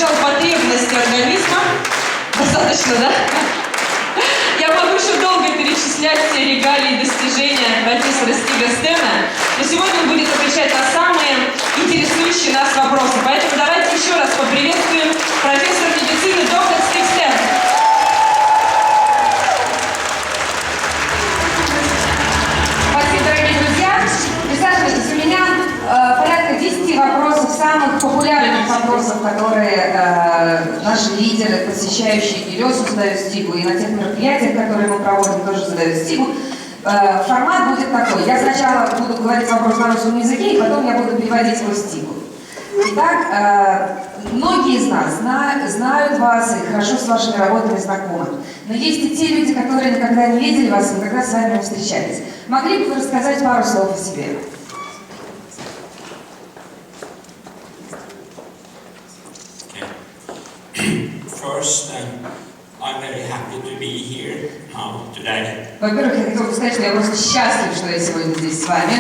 изучал потребности организма. Достаточно, да? Я могу еще долго перечислять все регалии и достижения профессора Стига Стена, но сегодня он будет отвечать на самые интересующие нас вопросы. Поэтому давайте еще раз поприветствуем профессора медицины доктор Стиг Стен. Спасибо, дорогие друзья. Присаживайтесь, у меня порядка 10 вопросов, самых популярных вопросов, которые наши лидеры, посещающие Гелиосу, задают Стигу, и на тех мероприятиях, которые мы проводим, тоже задают Стигу. Формат будет такой. Я сначала буду говорить вопрос на русском языке, и потом я буду переводить его Стигу. Итак, многие из нас знают вас и хорошо с вашими работами знакомы. Но есть и те люди, которые никогда не видели вас и никогда с вами не встречались. Могли бы вы рассказать пару слов о себе? First, I'm very happy to be here now today. Во-первых, я хотела бы сказать, что я просто счастлив, что я сегодня здесь с вами.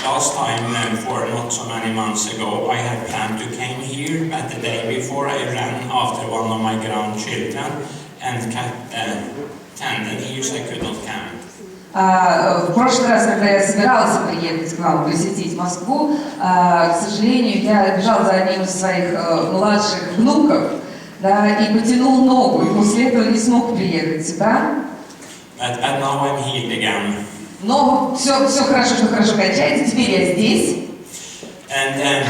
Last time, for not so many months ago, I had planned to come here, but the day before I ran after one of my grandchildren and cut 10 years I could not come. В прошлый раз, когда я собиралась приехать к вам, посетить Москву, к сожалению, я бежал за одним из своих младших внуков, да, и потянул ногу, и после этого не смог приехать сюда. But now I'm here again. Но все хорошо, что хорошо кончается, теперь я здесь. And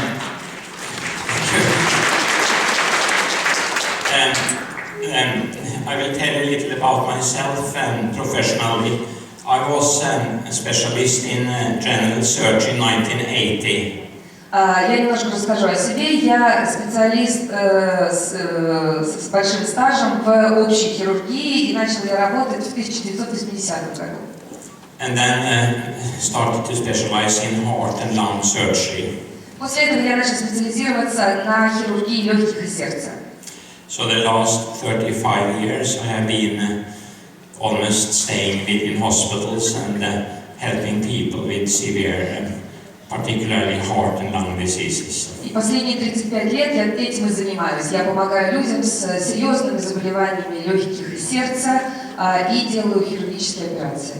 I will tell you a little about myself professionally. I was a specialist in general surgery in 1980. Я немножко расскажу о себе. Я специалист с большим стажем в общей хирургии, и начал я работать в 1980 году. And then started to specialize in heart and lung surgery. После этого я начал специализироваться на хирургии легких и сердца. So the last 35 years I have been almost staying in hospitals and helping people with severe, particularly heart and lung diseases. И последние 35 лет я этим и занимаюсь. Я помогаю людям с серьезными заболеваниями легких и сердца и делаю хирургические операции.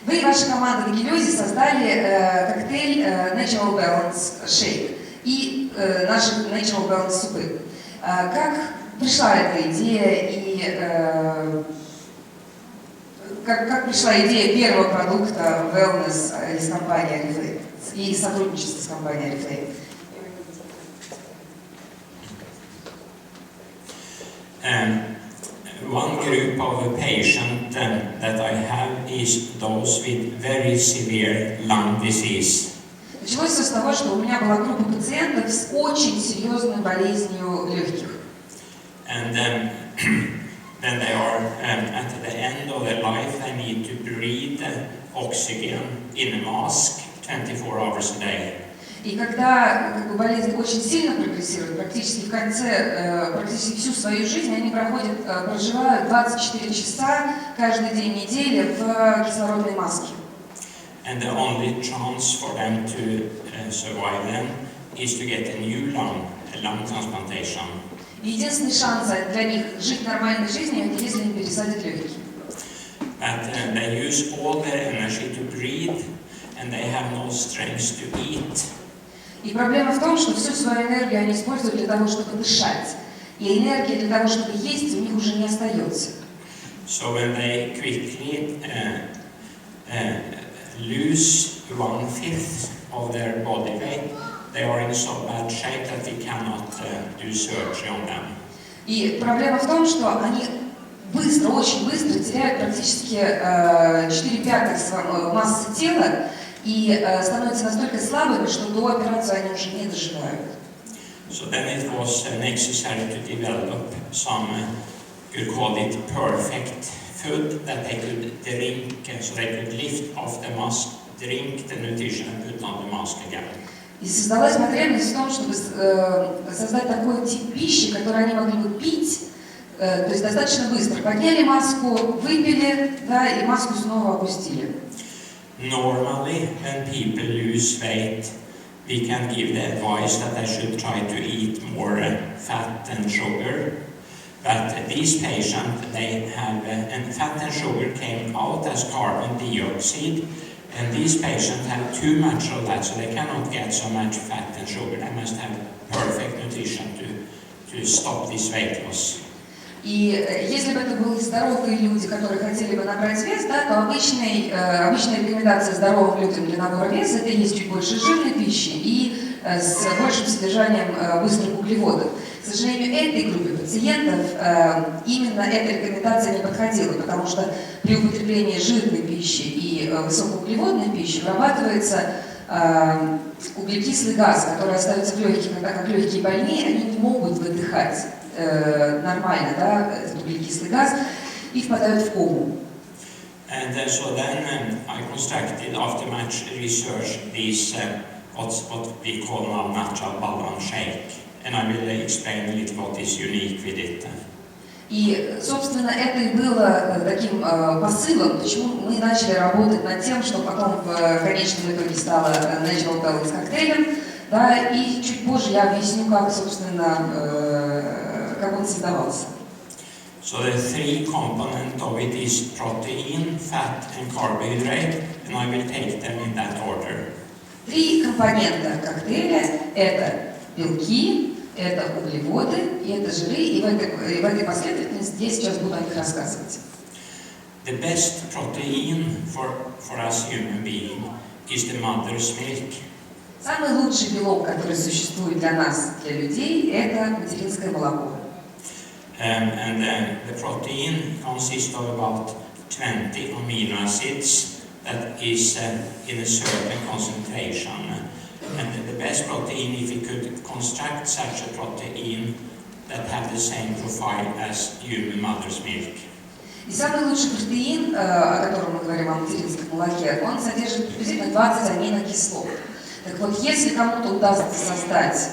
Вы и ваша команда в Гелиосе создали коктейль Natural Balance Shake и наши Natural Balance супы. Как пришла эта идея и как пришла идея первого продукта wellness из компании Oriflame и сотрудничества с компанией Oriflame? One group of patients that I have is those with very severe lung disease. Началось все с того, что у меня была группа пациентов с очень серьезной болезнью легких. And then they are at the end of their life, they need to breathe oxygen in a mask 24 hours a day. И когда болезнь очень сильно прогрессирует, практически в конце, практически всю свою жизнь, они проживают 24 часа каждый день недели в кислородной маске. And the only chance for them to survive them is to get a new lung transplantation. Единственный шанс для них жить нормальной жизнью, это если они пересадят легкие. But they use all their energy to breathe, and they have no strength to eat. И проблема в том, что всю свою энергию они используют для того, чтобы дышать. И энергии для того, чтобы есть, у них уже не остается. So when they quickly lose 1/5 of their body weight, they are in so bad shape that we cannot do surgery on them. И проблема в том, что они быстро, очень быстро теряют практически 4/5 массы тела и становятся настолько слабыми, что до операции они уже не доживают. So then it was necessary to develop some, you could call it perfect food that they could drink, so they could lift off the mask, drink the nutrition and put on the mask again. И создалась потребность в том, чтобы создать такой тип пищи, который они могли бы пить, То есть достаточно быстро подняли маску, выпили, да, и маску снова опустили. Normally, when people lose weight, we can give the advice that they should try to eat more fat and sugar. But these patients, they have, and fat and sugar came out as carbon dioxide, and these patients have too much of that, so they cannot get so much fat and sugar. They must have perfect nutrition to stop this weight loss. И если бы это были здоровые люди, которые хотели бы набрать вес, да, то обычная рекомендация здоровым людям для набора веса — это есть чуть больше жирной пищи и с большим содержанием быстрых углеводов. К сожалению, этой группе пациентов именно эта рекомендация не подходила, потому что при употреблении жирной пищи и высокоуглеводной пищи вырабатывается углекислый газ, который остается в легких, а так как легкие больные, они не могут выдыхать нормально, да, этот углекислый газ, и впадают в кому. And so then I constructed, after much research, this what we call now natural balance shake, and I will explain a little what is unique with it. И, собственно, это и было таким посылом, почему мы начали работать над тем, что потом в конечном итоге стало Natural Balance коктейлем, да, и чуть позже я объясню, как, собственно, как он создавался. So the three components of it is protein, fat and carbohydrate, and I will take them in that order. Три компонента коктейля – это белки, это углеводы и это жиры, и в этой последовательности я сейчас буду о них рассказывать. The best protein for us human being is the mother's milk. Самый лучший белок, который существует для нас, для людей, это материнское молоко. And the protein consists of about 20 amino acids that is in a certain concentration. And the best protein, if we could construct such a protein that have the same profile as human mother's milk. И самый лучший протеин, о котором мы говорим, о материнском молоке, он содержит приблизительно 20 аминокислот. Так вот, если кому-то удастся создать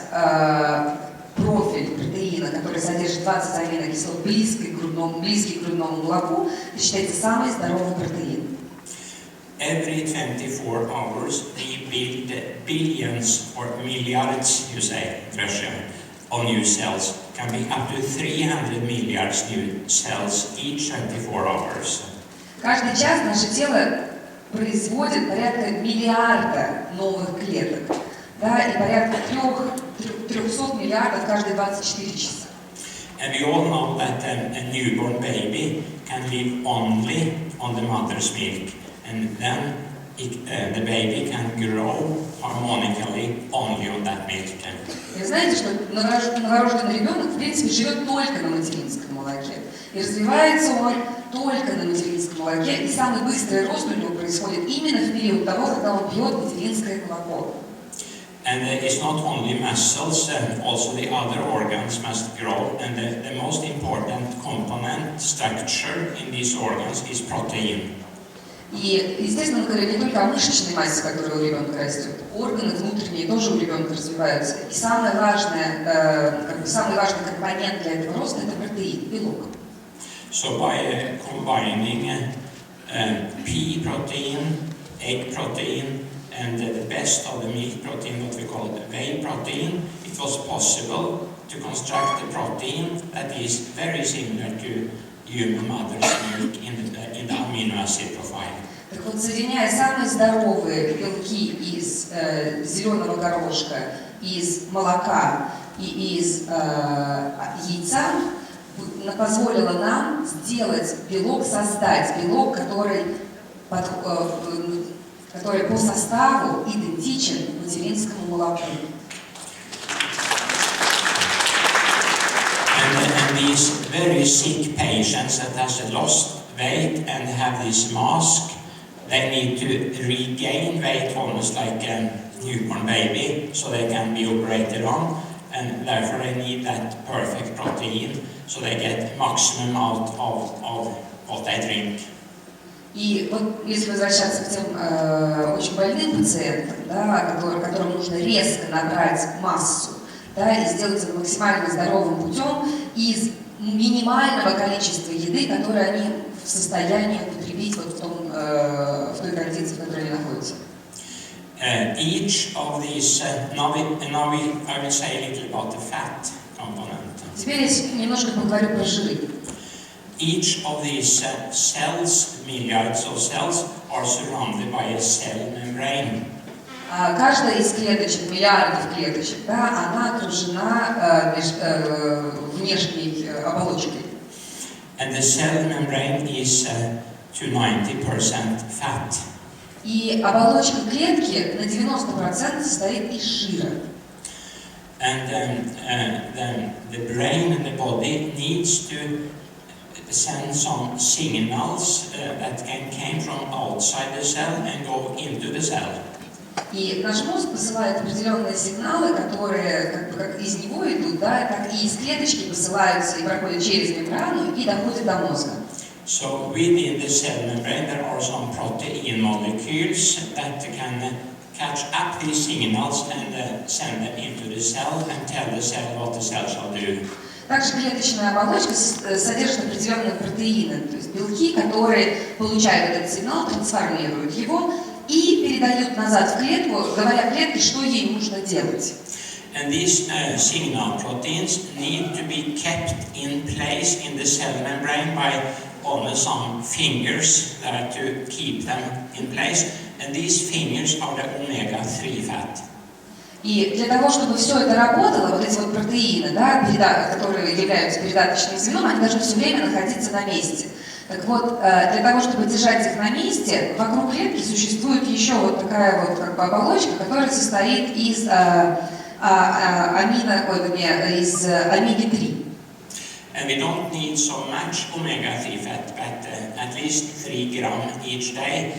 профиль протеина, который содержит 20 аминокислот, близкий к грудному молоку, это считается самый здоровый протеин. Every 24 hours we build billions or milliards, you say, Russian, of new cells. Can be up to 300 milliards new cells each 24 hours. Каждый час наше тело производит порядка миллиарда новых клеток, да, и порядка 300 миллиардов каждые 24 часа. And we all know that a newborn baby can live only on the mother's milk, and then the baby can grow harmonically only on that milk. И знаете, что новорожденный ребенок, в принципе, живет только на материнском молоке. И развивается он только на материнском молоке, и самый быстрый рост у него происходит именно в период того, когда он пьет материнское молоко. And it's not only muscles, also the other organs must grow, and the most important component structure in these organs is protein. И, естественно, мы говорим не только о мышечной массе, которая у ребенка растет, органы внутренние тоже у ребенка развиваются. И самый важный компонент для этого роста – это протеин, белок. So by combining pea protein, egg protein, and the best of the milk protein, what we call whey protein, it was possible to construct a protein that is very similar to human mother's milk in the amino acid profile. Так вот, соединяя самые здоровые белки из зеленого горошка, из молока и из яйца, позволило нам сделать белок, создать белок, который по составу идентичен материнскому молоку. And these very sick patients that has lost weight and have this mask, they need to regain weight almost like a newborn baby, so they can be operated on, and therefore they need that perfect protein, so they get maximum out of what they drink. И вот если возвращаться к тем очень больным пациентам, да, которым нужно резко набрать массу, да, и сделать это максимально здоровым путем из минимального количества еды, которое они в состоянии употребить вот в той кондиции, в которой они находятся. Each of these, now I will say a little about the fat component. Теперь я немножко поговорю про жиры. Each of these cells, milliards of cells, are surrounded by a cell membrane. Каждая из клеточек, миллиардов клеточек, да, она окружена внешней оболочкой. And the cell membrane is to 90% fat. И оболочка клетки на 90% состоит из жира. And then the brain and the body needs to send some signals that came from outside the cell and go into the cell. И наш мозг посылает определенные сигналы, которые как из него идут, да, так и из клеточки посылаются и проходят через мембрану и доходят до мозга. So within the cell membrane there are some protein molecules that can catch up these signals and send them into the cell and tell the cell what the cell shall do. Также клеточная оболочка содержит определенные протеины, то есть белки, которые получают этот сигнал, трансформируют его и передают назад в клетку, говоря клетке, что ей нужно делать. And these signal proteins need to be kept in place in the cell membrane by only some fingers to keep them in place. And these fingers are the omega-3 fat. И для того, чтобы все это работало, вот эти вот протеины, да, которые являются передаточным звеном, они должны все время находиться на месте. Так вот, для того, чтобы держать их на месте, вокруг клетки существует еще вот такая вот как бы оболочка, которая состоит из омеги-3. And we don't need so much omega-3 fat, but at least 3 grams each day.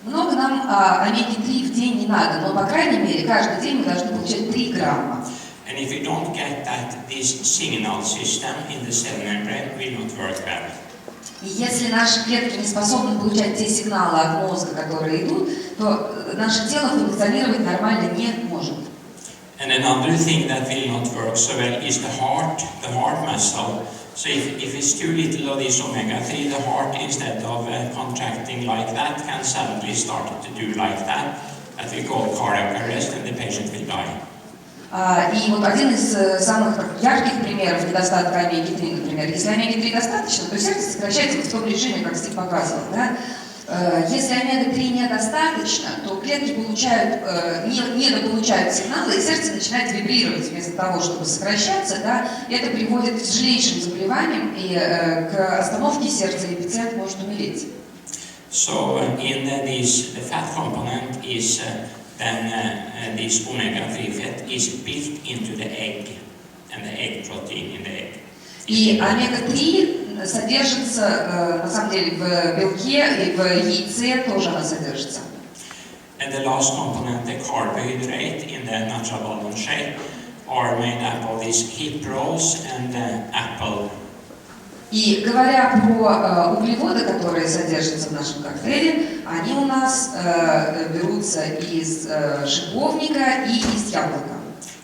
Много нам омеги-3 в день не надо, но, по крайней мере, каждый день мы должны получать 3 грамма. And if we don't get that, this signal system in the cell membrane will not work well. И если наши клетки не способны получать те сигналы от мозга, которые идут, то наше тело функционировать нормально не может. And another thing that will not work so well is the heart muscle. So if it's too little of this omega-3, the heart, instead of contracting like that, can suddenly start to do like that we call cardiac arrest, and the patient will die. И вот один из самых ярких примеров недостатка омеги-3, например, если омеги-3 достаточно, то сердце сокращается в том режиме, как Стиг показывал, да? Если омега-3 недостаточно, то клетки недополучают сигналы, и сердце начинает вибрировать вместо того, чтобы сокращаться, да? И это приводит к тяжелейшим заболеваниям и к остановке сердца, и пациент может умереть. So the fat component is then this omega-3 fat is built into the egg, and the egg protein in the egg. И омега-3 содержится, на самом деле, в белке и в яйце тоже она содержится. And the last component, the carbohydrate in the natural almond shake, are made up of these hip rolls and apple. И говоря про углеводы, которые содержатся в нашем коктейле, они у нас берутся из шиповника и из яблока.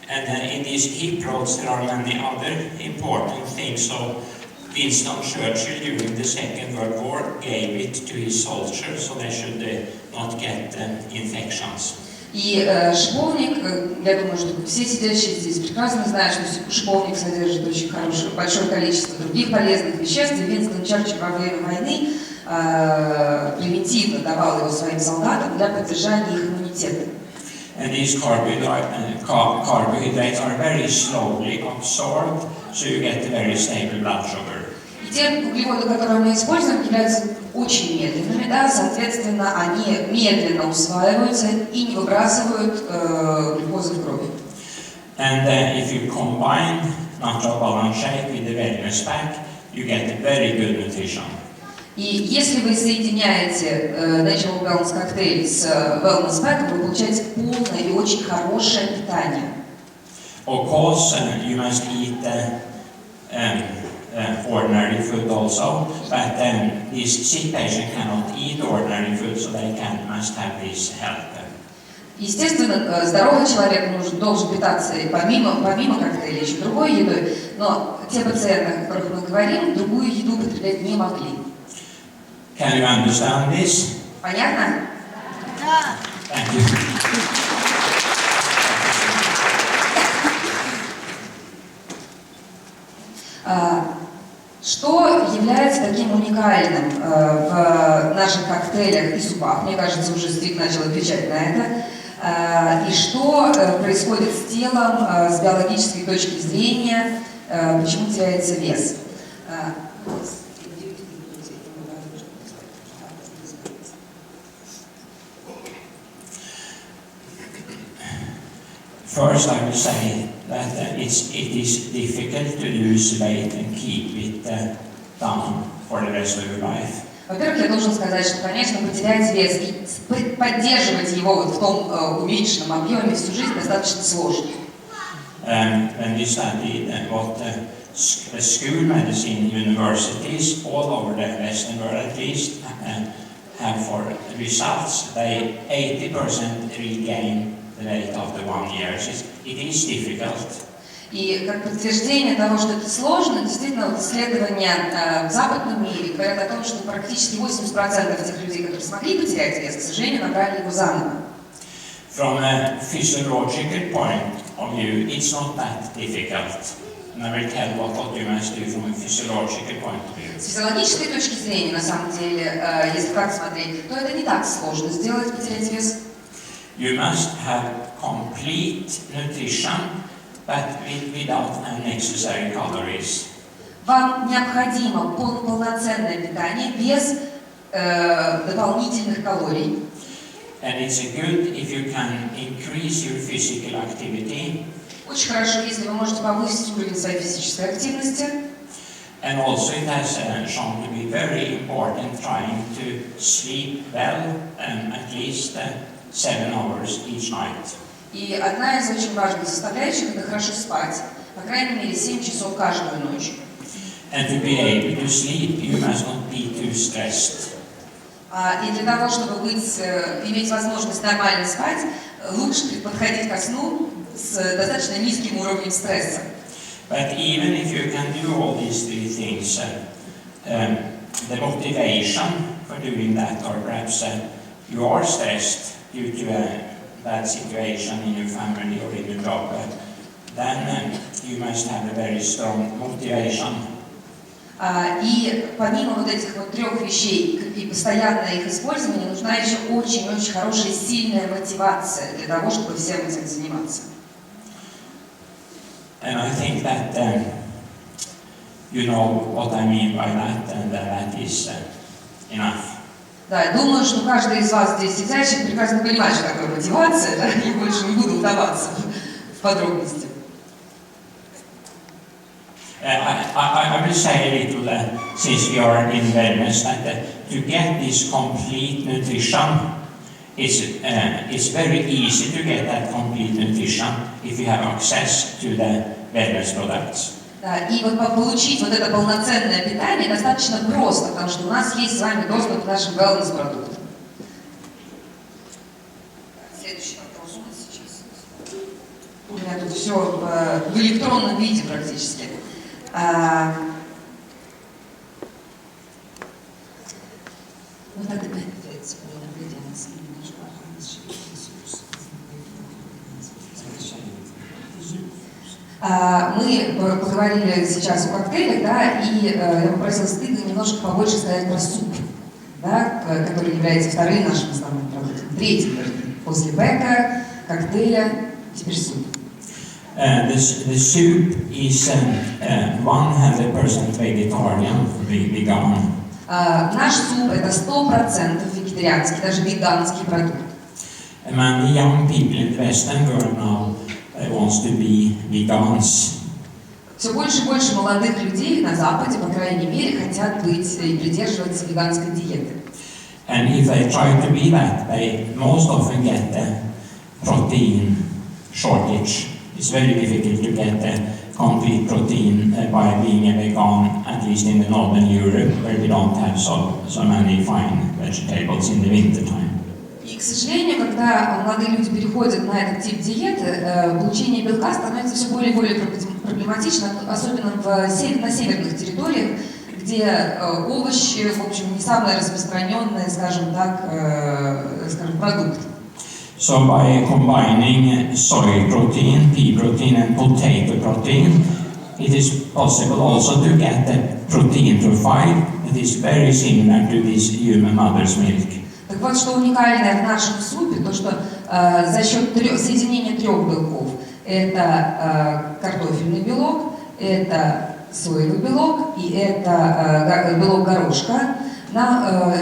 And in these hip rolls there are many other important things. So Winston Churchill during the Second World War gave it to his soldiers so they should not get infections. И шиповник, я думаю, что все сидящие здесь прекрасно знают, что шиповник содержит очень большое количество других полезных веществ. И Винстон Черчилль во время войны превентивно давал его своим солдатам для поддержания их иммунитета. And these carbohydrates are very slowly absorbed, so you get a very stable blood sugar. И те углеводы, которые мы используем, являются очень медленными, да, соответственно, они медленно усваиваются и не выбрасывают глюкозу в крови. And if you combine natural balance shake with the wellness pack, you get a very good nutrition. И если вы соединяете Natural Balance коктейль с Wellness Pack, вы получаете полное и очень хорошее питание. Of course, you must eat ordinary food also, but this sick patient cannot eat ordinary food, so they must have this help. Естественно, здоровый человек должен питаться и помимо коктейля еще другой едой, но те пациенты, о которых мы говорим, другую еду употреблять не могли. Can you understand this? Понятно? Да. Thank you. Что является таким уникальным в наших коктейлях и супах? Мне кажется, уже Стиг начал отвечать на это. И что происходит с телом с биологической точки зрения, почему теряется вес? First, I will say that it is difficult to lose weight and keep it down for the rest of your life. Во-первых, я должен сказать, что, конечно, потерять вес и поддерживать его вот в том уменьшенном объеме всю жизнь достаточно сложно. When we studied what the school medicine universities all over the Western world at least have for results, they 80% regain the weight after 1 year. It is difficult. И как подтверждение того, что это сложно, действительно, вот исследования в западном мире говорят о том, что практически 80% тех людей, которые смогли потерять вес, к сожалению, набрали его заново. From a physiological point of view, it's not that difficult. And I will tell what you must do from a physiological point of view. С физиологической точки зрения, на самом деле, если так смотреть, то это не так сложно сделать, потерять вес. You must have complete nutrition, but without unnecessary calories. Вам необходимо полноценное питание без дополнительных калорий. And it's good if you can increase your physical activity. Очень хорошо, если вы можете повысить уровень своей физической активности. And also it has shown to be very important trying to sleep well, at least 7 hours each night. И одна из очень важных составляющих – это хорошо спать, по крайней мере 7 часов каждую ночь. And to be able to sleep, you must not be too stressed. И для того, чтобы иметь возможность нормально спать, лучше подходить ко сну с достаточно низким уровнем стресса. But even if you can do all these 3 things, the motivation for doing that, or perhaps you are stressed due to a bad situation in your family or in your job, then you must have a very strong motivation. И помимо вот этих вот 3 вещей и постоянное их использование, нужна еще очень-очень хорошая, сильная мотивация для того, чтобы всем этим заниматься. And I think that you know what I mean by that, and that is enough. Да, я думаю, что каждый из вас здесь сидящих прекрасно понимает, что такое мотивация, да, и больше не буду вдаваться в подробности. I will say a little, since we are in wellness, that to get this complete nutrition, it's very easy to get that complete nutrition if you have access to the wellness products. Да, и вот получить вот это полноценное питание достаточно просто, потому что у нас есть с вами доступ к нашим wellness-продуктам. Следующий вопрос у нас сейчас. У меня тут все в электронном виде практически. Вот так опять. Мы поговорили сейчас о коктейлях, да, и я попросила Стига немножко побольше сказать про суп, да, который является вторым нашим основным продуктом, третьим, после бека, коктейля, теперь суп. The soup is 100% vegetarian, vegan. Наш суп это 100% вегетарианский, даже веганский продукт. Many young people in the Western world now wants to be vegans. Все больше и больше молодых людей на Западе, по крайней мере, хотят быть и придерживаться веганской диеты. And if they try to be that, they most often get the protein shortage. It's very difficult to get the complete protein by being a vegan, at least in the northern Europe, where we don't have so many fine vegetables in the winter time. И, к сожалению, когда молодые люди переходят на этот тип диеты, получение белка становится все более и более проблематично, особенно на северных территориях, где овощи, в общем, не самый распространенный, скажем так, продукт. So by combining soy protein, pea protein and potato protein, it is possible also to get a protein profile that is very similar to this human mother's milk. Так вот, что уникальное в нашем супе, то что за счет соединения трех белков, это картофельный белок, это соевый белок и это белок горошка,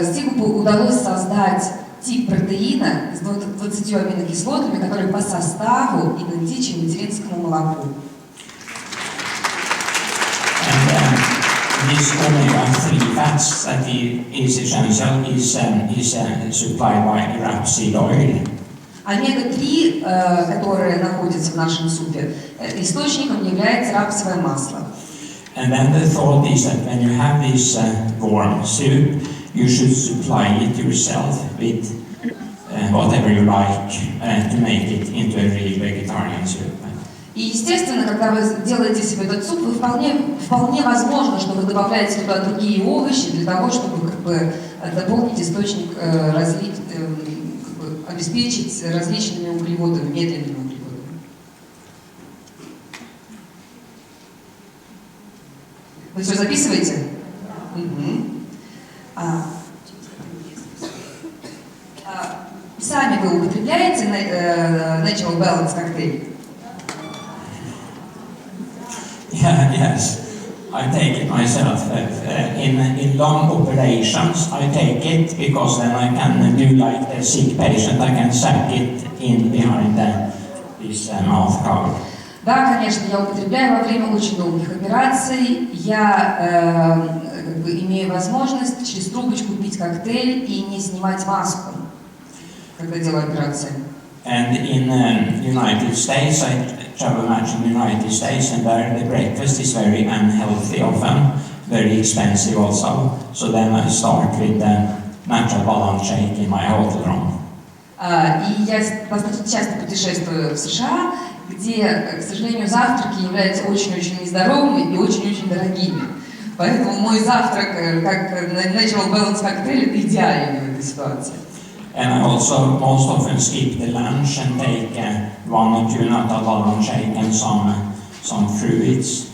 Стигу удалось создать тип протеина с 20 аминокислотами, который по составу идентичен материнскому молоку. This omega-3 fats that is essential is supplied by rapeseed oil. Омега-3, которые находятся в нашем супе, источником является рапсовое масло. And then the thought is that when you have this warm soup, you should supply it yourself with whatever you like to make it into a real vegetarian soup. И, естественно, когда вы делаете себе этот суп, вы вполне возможно, что вы добавляете туда другие овощи для того, чтобы дополнить источник, обеспечить различными углеводами, медленными углеводами. Вы все записываете? Сами вы употребляете Natural Balance коктейль? Yeah, yes, I take it myself. In long operations, I take it because then I can do like the sick patient. I can suck it in behind this mouth cover. Да, конечно, я употребляю во время очень долгих операций. Я имею возможность через трубочку пить коктейль и не снимать маску, когда делаю операции. And in United States, I travel much in the United States, and there the breakfast is very unhealthy often, very expensive also. So then I start with the natural balance shake in my hotel room. И я достаточно часто путешествую в США, где, к сожалению, завтраки являются очень-очень нездоровыми и очень-очень дорогими. Поэтому мой завтрак, как Natural Balance коктейль, это идеальный в этой ситуации. And I also most often skip the lunch and take 1 or 2 natural balance shake and some fruits.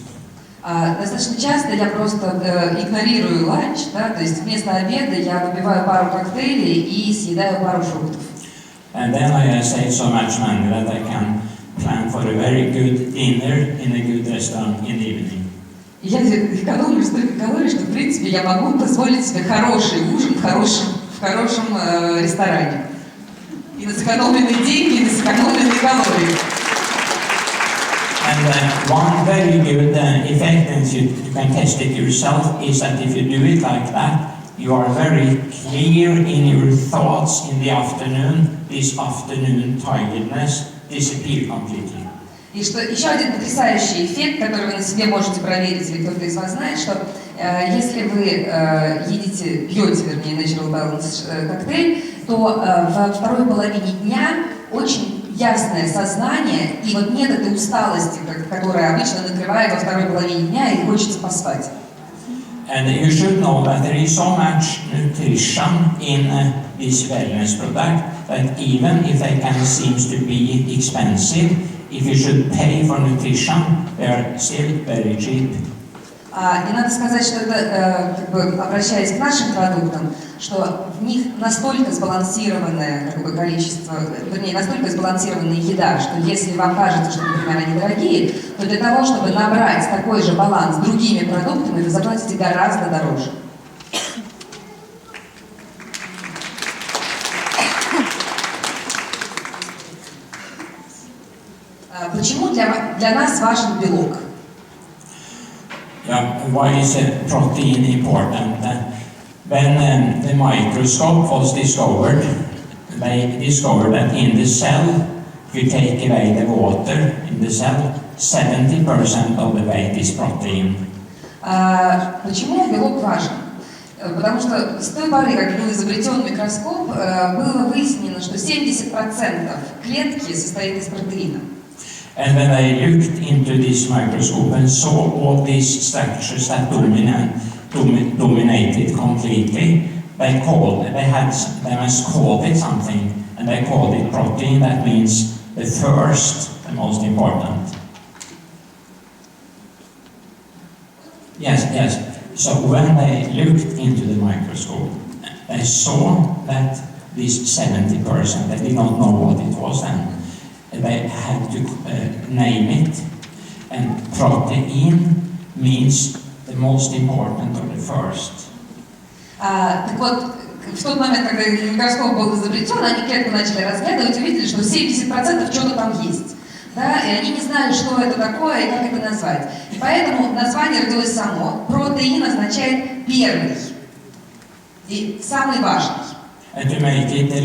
Достаточно часто я просто игнорирую ланч, да, то есть вместо обеда я выпиваю пару коктейлей и съедаю пару фруктов. And then I save so much money that I can plan for a very good dinner in a good restaurant in the evening. Я экономлю столько калорий, что в принципе я могу позволить себе хороший ужин в хорошем ресторане. И на сэкономленные деньги, и на сэкономленные калории. And one very good effect, and you can test it yourself, is that if you do it like that, you are very clear in your thoughts in the afternoon. This afternoon tiredness disappears completely. И что еще один потрясающий эффект, который вы на себе можете проверить, или кто-то из вас знает, что если вы пьете, вернее, Natural Balance коктейль, то во второй половине дня очень ясное сознание, и вот нет этой усталости, которая обычно накрывает во второй половине дня, и хочется поспать. And you should know that there is so much nutrition in this wellness product that even if they can seem to be expensive, if you should pay for nutrition, they are still very cheap. И надо сказать, что это, обращаясь к нашим продуктам, что в них настолько сбалансированное количество, вернее, настолько сбалансированная еда, что если вам кажется, что, например, они дорогие, то для того, чтобы набрать такой же баланс с другими продуктами, вы заплатите гораздо дороже. Почему для нас важен белок? Yeah, why is protein important? When the microscope was discovered, they discovered that in the cell, if you take away the water in the cell, 70% of the weight is protein. Почему белок важен? Потому что с той поры, как был изобретен микроскоп, было выяснено, что 70% клетки состоит из протеина. And when they looked into this microscope and saw all these structures that dominated completely, they must call it something, and they called it protein. That means the first, the most important. Yes. So when they looked into the microscope, they saw that this 70%, they did not know what it was then. They had to name it, and protein means the most important or the first. Так вот, в тот момент, когда микроскоп был изобретен, они клетку начали разглядывать и увидели, что 70% чего-то там есть. Да, и они не знали, что это такое и как это назвать. И поэтому название родилось само. Протеин означает первый и самый важный. And to make it a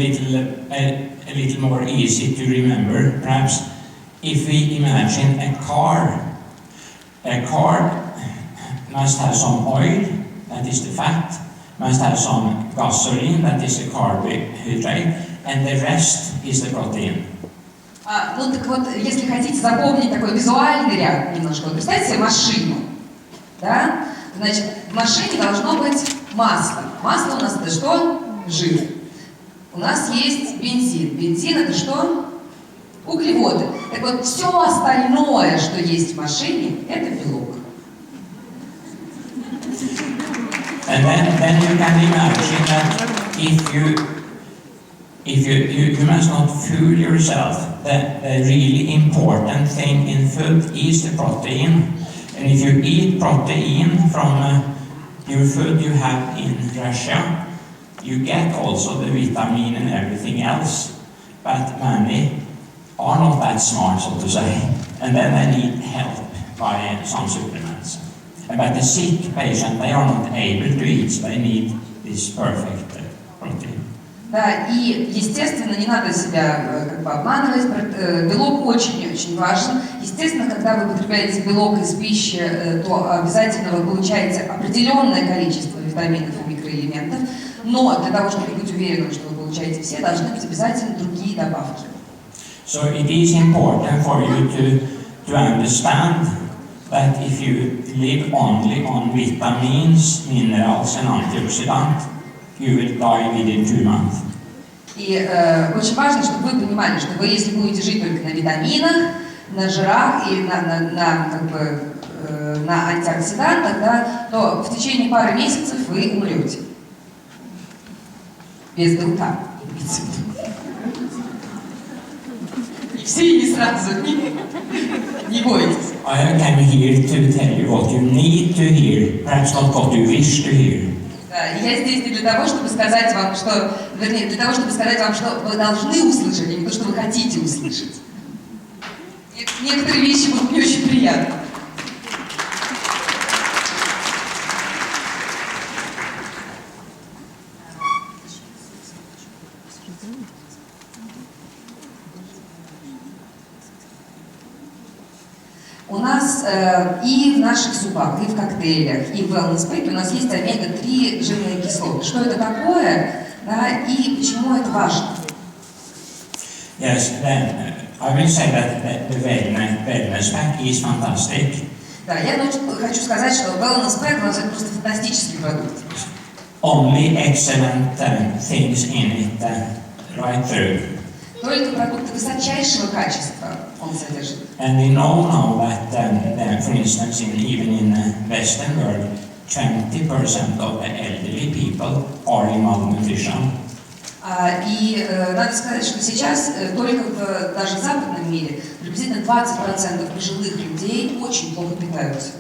little more easy to remember, perhaps, if we imagine a car must have some oil, that is the fat, must have some gasoline, that is the carbohydrate, and the rest is the protein. Ну так вот, если хотите запомнить такой визуальный ряд немножко, представьте себе машину, да? Значит, в машине должно быть масло. Масло у нас это что? Жир. У нас есть бензин. Бензин это что? Углеводы. Так вот, все остальное, что есть в машине, это белок. And then you can imagine that if you must not fool yourself. The really important thing in food is the protein. And if you eat protein from your food you have in Russia, you get also the vitamin and everything else. But many are not that smart, so to say. And then they need help by some supplements. But the sick patient, they are not able to eat, so they need this perfect protein. Да, и, естественно, не надо себя как бы обманывать, белок очень-очень важен. Естественно, когда вы потребляете белок из пищи, то обязательно вы получаете определенное количество витаминов и микроэлементов, но для того, чтобы быть уверенным, что вы получаете все, должны быть обязательно другие добавки. So it is important for you to understand that if you live only on vitamins, minerals and antioxidants, you will die within 2 months. И очень важно, чтобы вы понимали, что вы, если будете жить только на витаминах, на жирах и на антиоксидантах, да, то в течение пары месяцев вы умрете. Без белка. И все, и не сразу. Не бойтесь. I came here to tell you what you need to hear, perhaps not what you wish to hear. Я здесь не для того, чтобы сказать вам, что, вернее, для того, чтобы сказать вам, что вы должны услышать, а не то, что вы хотите услышать. Некоторые вещи будут не очень приятны. У нас и в наших супах, и в коктейлях, и в wellness pack у нас есть омега-3 жирные кислоты. Что это такое, да, и почему это важно? Yes, then I will say that the wellness pack is fantastic. Да, я хочу сказать, что wellness pack у нас это просто фантастический продукт. Only excellent things in it, right through. Только продукты высочайшего качества он содержит. And we know now that, for instance, even in the Western world, 20% of the elderly people are in malnutrition. И надо сказать, что сейчас только даже в западном мире приблизительно 20% пожилых людей очень плохо питаются.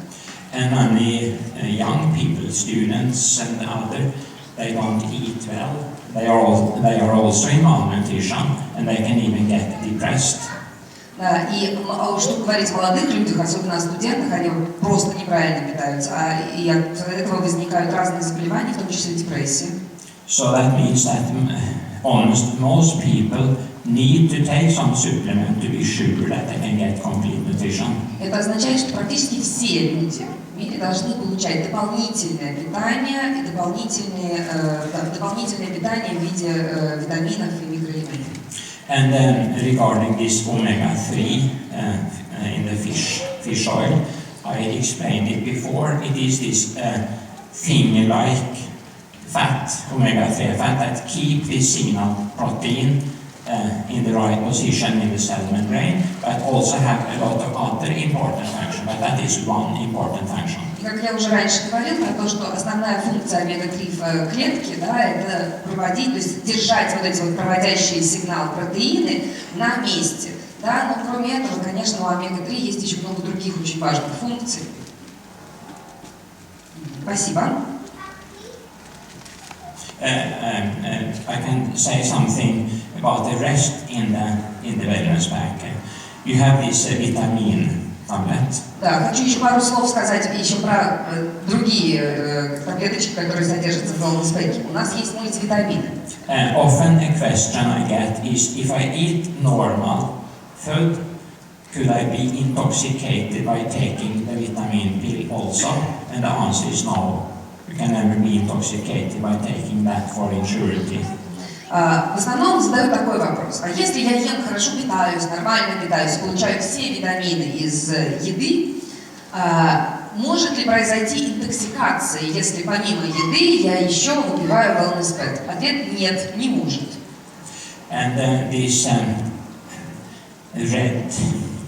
And many young people, students and other, they don't eat well. They are also in malnutrition, and they can even get depressed. Да, и что говорить о молодых людях, особенно о студентах, они просто неправильно питаются, и от этого возникают разные заболевания, в том числе депрессия. So that means honest, most people need to take some supplement to be sure that they can get complete nutrition. Это означает, что практически все люди в мире должны получать дополнительное питание и дополнительное питание в виде витаминов и микроэлементов. And then regarding this omega-3 in the fish oil, I explained it before. It is this finger-like fat, omega-3 fat, that keep this signal protein in the right position in the cell membrane, but also have a lot of other important functions. But that is one important function. Как я уже раньше говорил, про то, что основная функция омега-3 в клетке, да, это проводить, то есть держать вот эти вот проводящие сигнал протеины на месте. Да, но кроме этого, конечно, у омега-3 есть еще много других очень важных функций. Спасибо. I can say something about the rest in the wellness pack. You have this vitamin tablet. Да, хочу еще пару слов сказать еще про другие таблеточки, которые содержатся в wellness pack. У нас есть мультивитамины. Often a question I get is, if I eat normal food, could I be intoxicated by taking the vitamin pill also? And the answer is no. You can never be intoxicated by taking that for surety. В основном задают такой вопрос. А если я ем, хорошо питаюсь, нормально питаюсь, получаю все витамины из еды, может ли произойти интоксикация, если помимо еды я еще выпиваю wellness pack? Ответ – нет, не может. And this red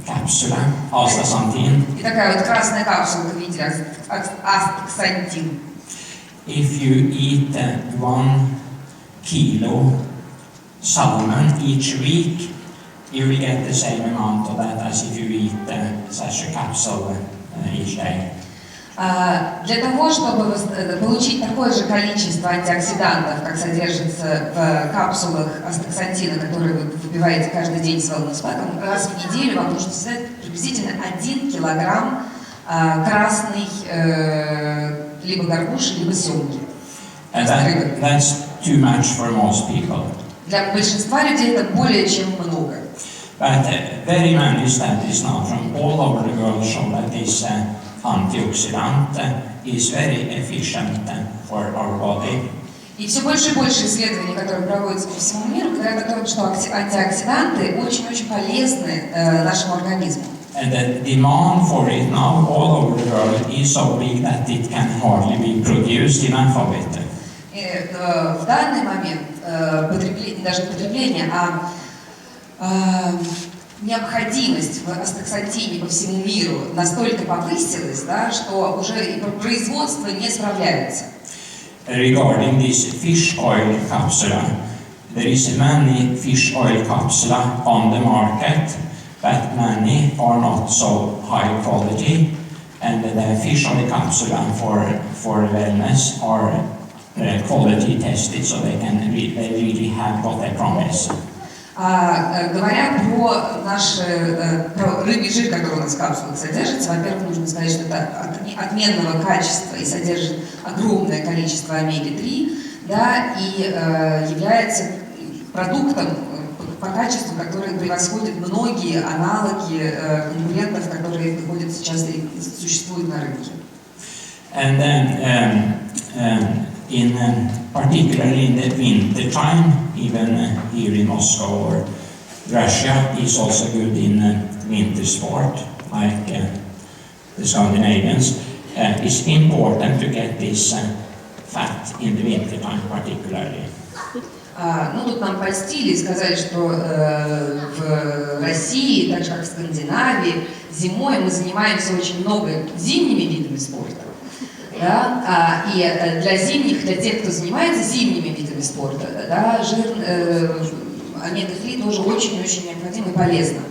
capsule, astaxanthin. И такая вот красная капсулка в виде астаксантин. If you eat 1 kilo salmon each week, you will get the same amount of that as if you eat such a capsule each day. Для того, чтобы получить такое же количество антиоксидантов, как содержится в капсулах астаксантина, которые вы выпиваете каждый день с wellness pack'ом, раз в неделю вам нужно съесть приблизительно 1 килограмм красной либо горбуши, либо семги. That's too much for most people. Для большинства людей это более чем много. But very many studies now from all over the world show that this antioxidant is very efficient for our body. И все больше и больше исследований, которые проводятся по всему миру, говорят о том, что антиоксиданты очень-очень полезны нашему организму. And the demand for it now all over the world is so big that it can hardly be produced enough of it. В данный момент даже потребление, необходимость в астаксантине по всему миру настолько повысилась, да, что уже и производство не справляется. Regarding this fish oil capsule, there is many fish oil capsule on the market, but many are not so high quality, and the fish oil capsule for wellness are quality tested, so they really have what they promise. Говоря про рыбий жир, который у нас в капсулах содержится, во-первых, нужно сказать, что это отменного качества и содержит огромное количество омеги-3, да, и является продуктом по качеству, который превосходит многие аналоги конкурентов, которые выходят сейчас и существуют на рынке. And then particularly in the winter time, even here in Moscow or Russia is also good in winter sport, like the Scandinavians. It's important to get this fat in the winter time particularly. Ну, тут нам польстили и сказали, что в России, так же как в Скандинавии, зимой мы занимаемся очень много зимними видами спорта. Да? И для тех, кто занимается зимними видами спорта, да, жир омега-3 тоже очень-очень необходимо и полезно.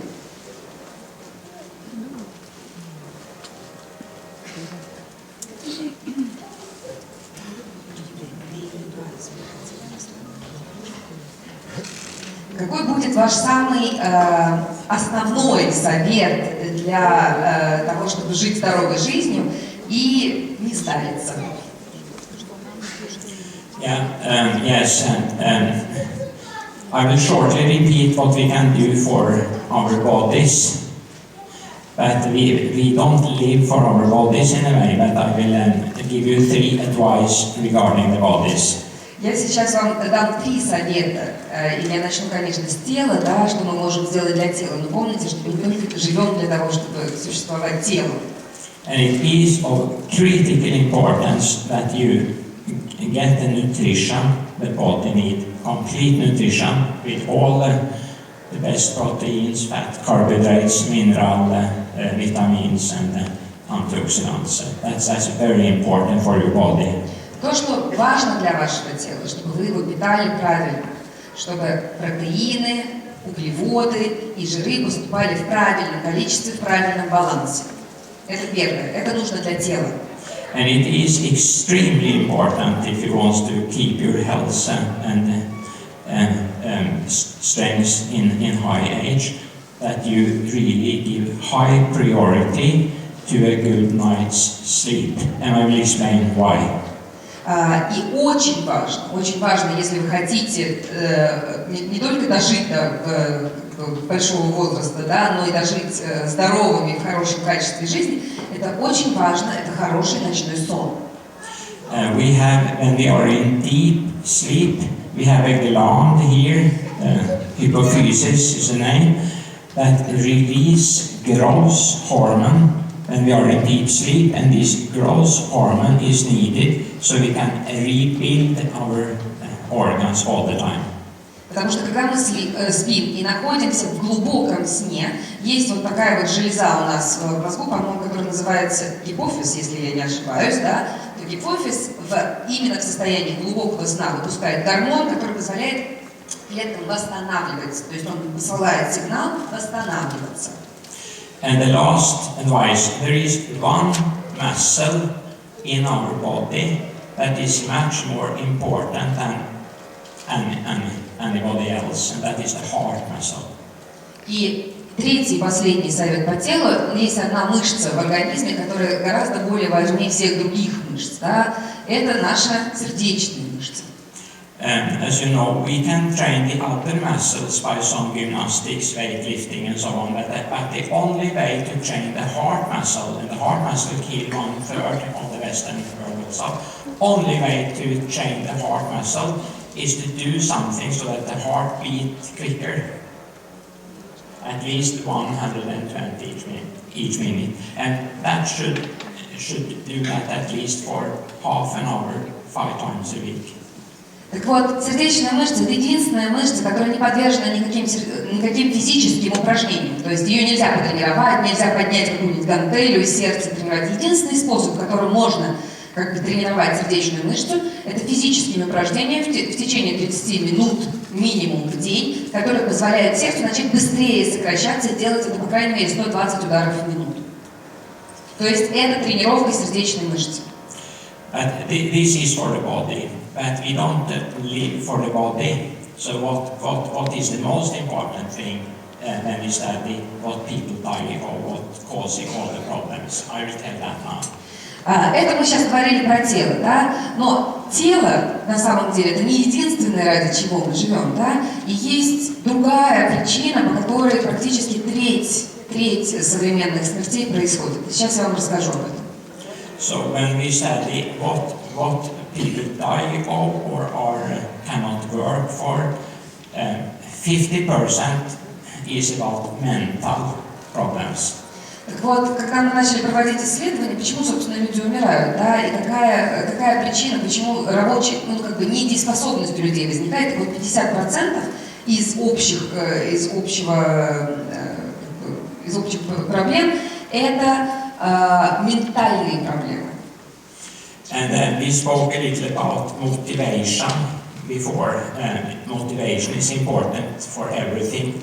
Какой будет ваш самый основной совет для того, чтобы жить здоровой жизнью и не стариться? I will shortly repeat what we can do for our bodies. But we don't live for our bodies in a way, but I will give you 3 advice regarding the bodies. Я сейчас вам дам 3 совета, и я начну, конечно, с тела, да, что мы можем сделать для тела. Но помните, что мы не только живем для того, чтобы существовать телом. And it is of critical importance that you get the nutrition the body needs, complete nutrition with all the best proteins, fat, carbohydrates, mineral, vitamins and antioxidants. That's very important for your body. То, что важно для вашего тела, чтобы вы его питали правильно, чтобы протеины, углеводы и жиры поступали в правильном количестве, в правильном балансе. Это первое, это нужно для тела. And it is extremely important if you want to keep your health and strength in high age, that you really give high priority to a good night's sleep. And I will explain why. И очень важно, если вы хотите не только дожить до большого возраста, да, но и дожить здоровыми и в хорошем качестве жизни, это очень важно, это хороший ночной сон. When we are in deep sleep, we have a gland here, hypophysis is the name, that release growth hormone when we are in deep sleep, and this growth hormone is needed so we can rebuild our organs all the time. Потому что когда мы спим и находимся в глубоком сне, есть вот такая вот железа у нас в мозгу, по-моему, которая называется гипофиз, если я не ошибаюсь, да, то гипофиз именно в состоянии глубокого сна выпускает гормон, который позволяет клеткам восстанавливаться, то есть он посылает сигнал восстанавливаться. And the last advice, there is one muscle in our body that is much more important than anybody else, and that is the heart muscle. И третий, последний совет по телу. Есть одна мышца в организме, которая гораздо более важнее всех других мышц. Да? Это наша сердечная мышца. As you know, we can train the other muscles by some gymnastics, weightlifting and so on, but the only way to train the heart muscle, and the heart muscle kill 1/3 of the Western world also, only way to train the heart muscle is to do something so that the heart beats quicker, at least 120 each minute, and that should do that at least for half an hour, 5 times a week. Так вот, сердечная мышца – это единственная мышца, которая не подвержена никаким физическим упражнениям. То есть ее нельзя потренировать, нельзя поднять какую-нибудь гантелью из сердца, тренировать. Единственный способ, которым можно тренировать сердечную мышцу, это физическими упражнениями в течение 30 минут минимум в день, которые позволяют сердцу начать быстрее сокращаться и делать это, по крайней мере, 120 ударов в минуту. То есть это тренировка сердечной мышцы. This is for the body, but we don't live for the body. So what is the most important thing when we study what people die or what causing all the problems? I will tell that now. Это мы сейчас говорили про тело, да? Но тело, на самом деле, это не единственное, ради чего мы живем, да? И есть другая причина, по которой практически треть современных смертей происходит. Сейчас я вам расскажу об этом. So when we study what people die of or cannot work for, 50% is about mental problems. Так вот, когда мы начали проводить исследования, почему, собственно, люди умирают, да, и какая причина, почему рабочая, недееспособность у людей возникает, и вот 50% из общих проблем это ментальные проблемы. And we spoke a little about motivation before. Motivation is important for everything.